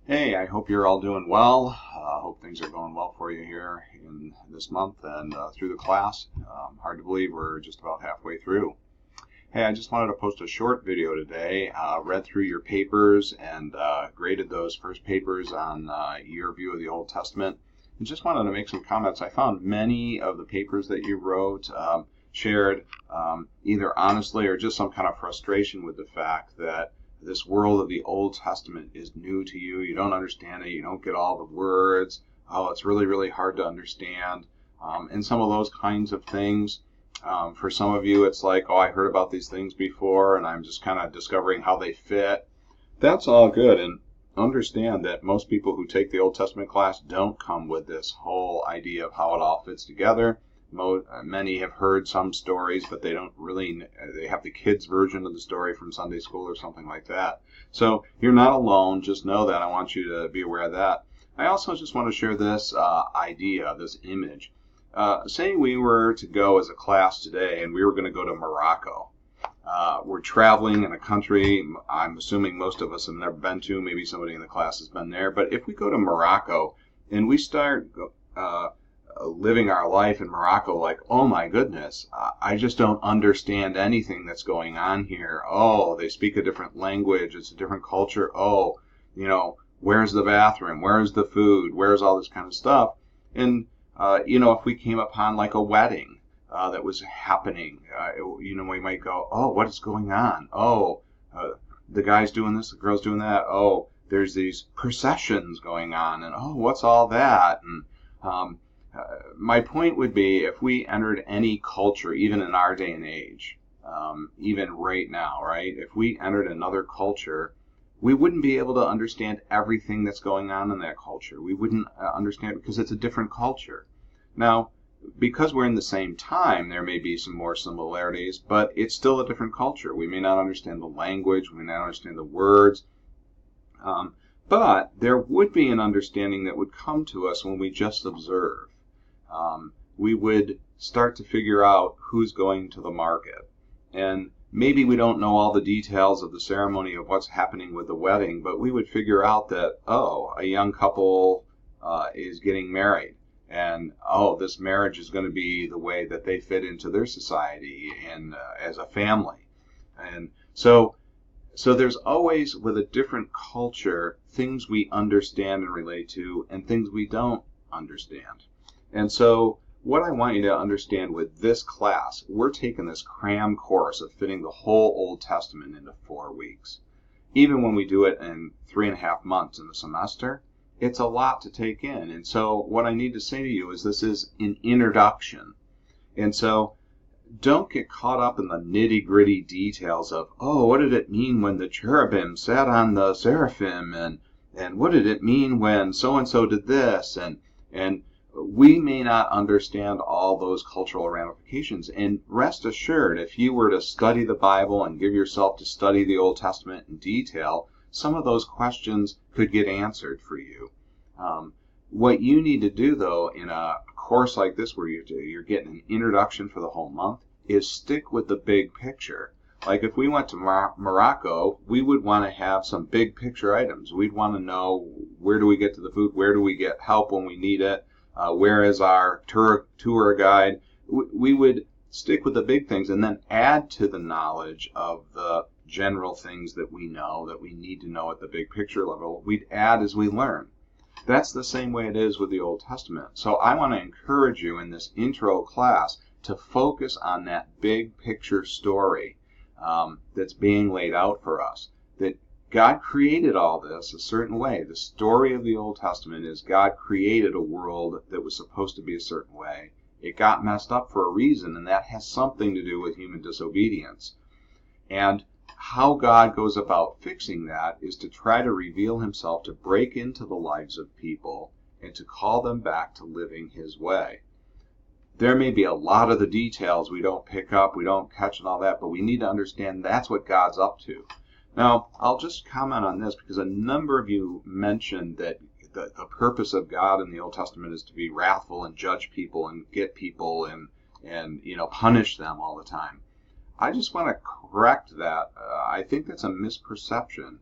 Hey, I hope you're all doing well. Hope things are going well for you here in this month and through the class. Hard to believe we're just about halfway through. Hey, I just wanted to post a short video today. Read through your papers and graded those first papers on your view of the Old Testament. And just wanted to make some comments. I found many of the papers that you wrote shared either honestly or just some kind of frustration with the fact that this world of the Old Testament is new to you. You don't understand it. You don't get all the words. Oh, it's really, really hard to understand. And some of those kinds of things. For some of you, it's like, oh, I heard about these things before, and I'm just kind of discovering how they fit. That's all good. And understand that most people who take the Old Testament class don't come with this whole idea of how it all fits together. Many have heard some stories, but they don't really, they have the kids' version of the story from Sunday school or something like that. So you're not alone. Just know that. I want you to be aware of that. I also just want to share this idea, this image. Say we were to go as a class today and we were going to go to Morocco. We're traveling in a country I'm assuming most of us have never been to. Maybe somebody in the class has been there. But if we go to Morocco and we start living our life in Morocco, like, oh my goodness, I just don't understand anything that's going on here. Oh, they speak a different language. It's a different culture. Oh, where's the bathroom? Where's the food? Where's all this kind of stuff? And, if we came upon like a wedding that was happening, we might go, oh, what is going on? Oh, the guy's doing this, the girl's doing that. Oh, there's these processions going on. And, oh, what's all that? And, my point would be if we entered any culture, even in our day and age, even right now, right? If we entered another culture, we wouldn't be able to understand everything that's going on in that culture. We wouldn't understand it because it's a different culture. Now, because we're in the same time, there may be some more similarities, but it's still a different culture. We may not understand the language, we may not understand the words, but there would be an understanding that would come to us when we just observe. We would start to figure out who's going to the market. And maybe we don't know all the details of the ceremony of what's happening with the wedding, but we would figure out that, oh, a young couple is getting married. And, oh, this marriage is going to be the way that they fit into their society and as a family. And so there's always, with a different culture, things we understand and relate to and things we don't understand. And so what I want you to understand with this class, we're taking this cram course of fitting the whole Old Testament into 4 weeks. Even when we do it in 3.5 months in the semester, it's a lot to take in. And so what I need to say to you is this is an introduction. And so don't get caught up in the nitty-gritty details of, oh, what did it mean when the cherubim sat on the seraphim, and what did it mean when so-and-so did this, and we may not understand all those cultural ramifications. And rest assured, if you were to study the Bible and give yourself to study the Old Testament in detail, some of those questions could get answered for you. What you need to do, though, in a course like this where you're getting an introduction for the whole month, is stick with the big picture. Like if we went to Morocco, we would want to have some big picture items. We'd want to know, where do we get to the food? Where do we get help when we need it? Where is our tour guide? We would stick with the big things and then add to the knowledge of the general things that we know, that we need to know at the big picture level. We'd add as we learn. That's the same way it is with the Old Testament. So I want to encourage you in this intro class to focus on that big picture story that's being laid out for us. That God created all this a certain way. The story of the Old Testament is God created a world that was supposed to be a certain way. It got messed up for a reason, and that has something to do with human disobedience. And how God goes about fixing that is to try to reveal himself, to break into the lives of people, and to call them back to living his way. There may be a lot of the details we don't pick up, we don't catch and all that, but we need to understand that's what God's up to. Now, I'll just comment on this because a number of you mentioned that the purpose of God in the Old Testament is to be wrathful and judge people and get people and punish them all the time. I just want to correct that. I think that's a misperception.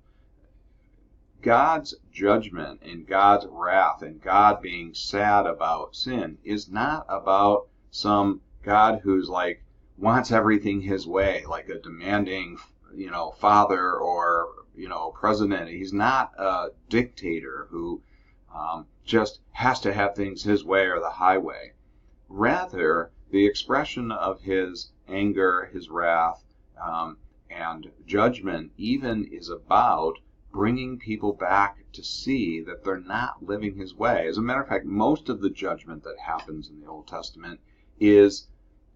God's judgment and God's wrath and God being sad about sin is not about some God who's like wants everything his way, like a demanding, father or, president. He's not a dictator who just has to have things his way or the highway. Rather, the expression of his anger, his wrath, and judgment even is about bringing people back to see that they're not living his way. As a matter of fact, most of the judgment that happens in the Old Testament is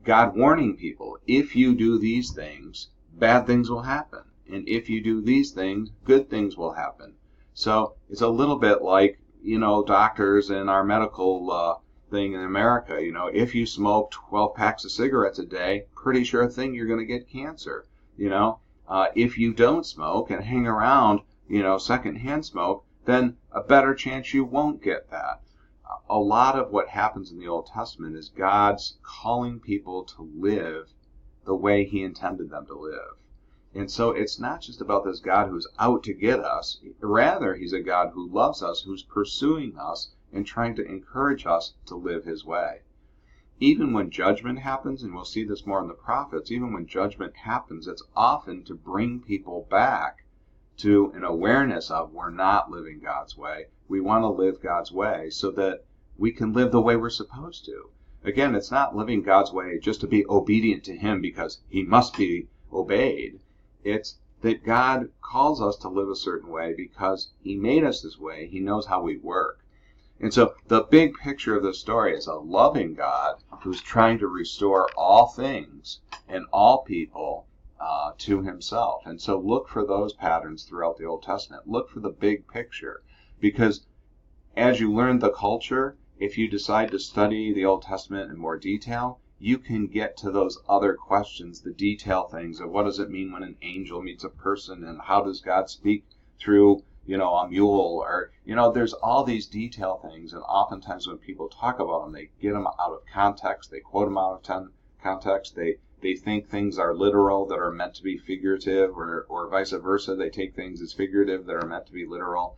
God warning people, if you do these things, bad things will happen. And if you do these things, good things will happen. So it's a little bit like, doctors and our medical thing in America. If you smoke 12 packs of cigarettes a day, pretty sure thing you're going to get cancer. If you don't smoke and hang around, secondhand smoke, then a better chance you won't get that. A lot of what happens in the Old Testament is God's calling people to live the way he intended them to live. And so it's not just about this God who's out to get us. Rather, he's a God who loves us, who's pursuing us and trying to encourage us to live his way. Even when judgment happens, and we'll see this more in the prophets, even when judgment happens, it's often to bring people back to an awareness of we're not living God's way. We want to live God's way so that we can live the way we're supposed to. Again, it's not living God's way just to be obedient to him because he must be obeyed. It's that God calls us to live a certain way because he made us this way. He knows how we work. And so the big picture of the story is a loving God who's trying to restore all things and all people to himself. And so look for those patterns throughout the Old Testament. Look for the big picture, because as you learn the culture, if you decide to study the Old Testament in more detail, you can get to those other questions, the detail things of what does it mean when an angel meets a person, and how does God speak through, a mule, or, there's all these detail things. And oftentimes when people talk about them, they get them out of context, they quote them out of context, they think things are literal that are meant to be figurative, or vice versa. They take things as figurative that are meant to be literal.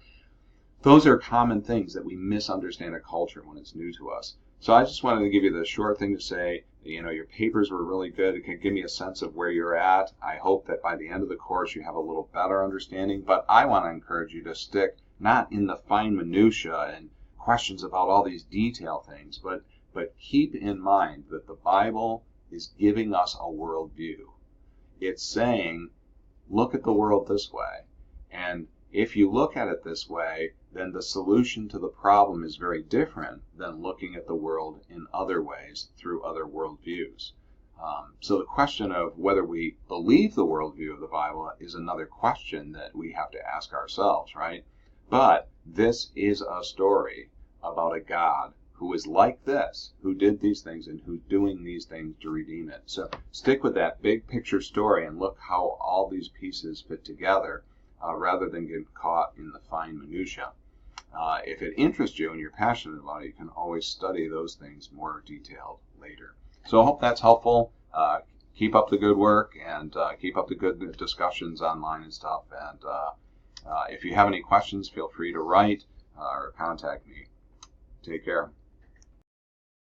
Those are common things that we misunderstand a culture when it's new to us. So I just wanted to give you the short thing to say. Your papers were really good. It can give me a sense of where you're at. I hope that by the end of the course you have a little better understanding. But I want to encourage you to stick not in the fine minutia and questions about all these detail things, but keep in mind that the Bible is giving us a worldview. It's saying, look at the world this way. And if you look at it this way, then the solution to the problem is very different than looking at the world in other ways through other worldviews. So the question of whether we believe the worldview of the Bible is another question that we have to ask ourselves, right? But this is a story about a God who is like this, who did these things and who's doing these things to redeem it. So stick with that big picture story and look how all these pieces fit together, rather than get caught in the fine minutia. If it interests you and you're passionate about it, you can always study those things more detailed later. So I hope that's helpful. Keep up the good work, and keep up the good discussions online and stuff. And if you have any questions, feel free to write or contact me. Take care.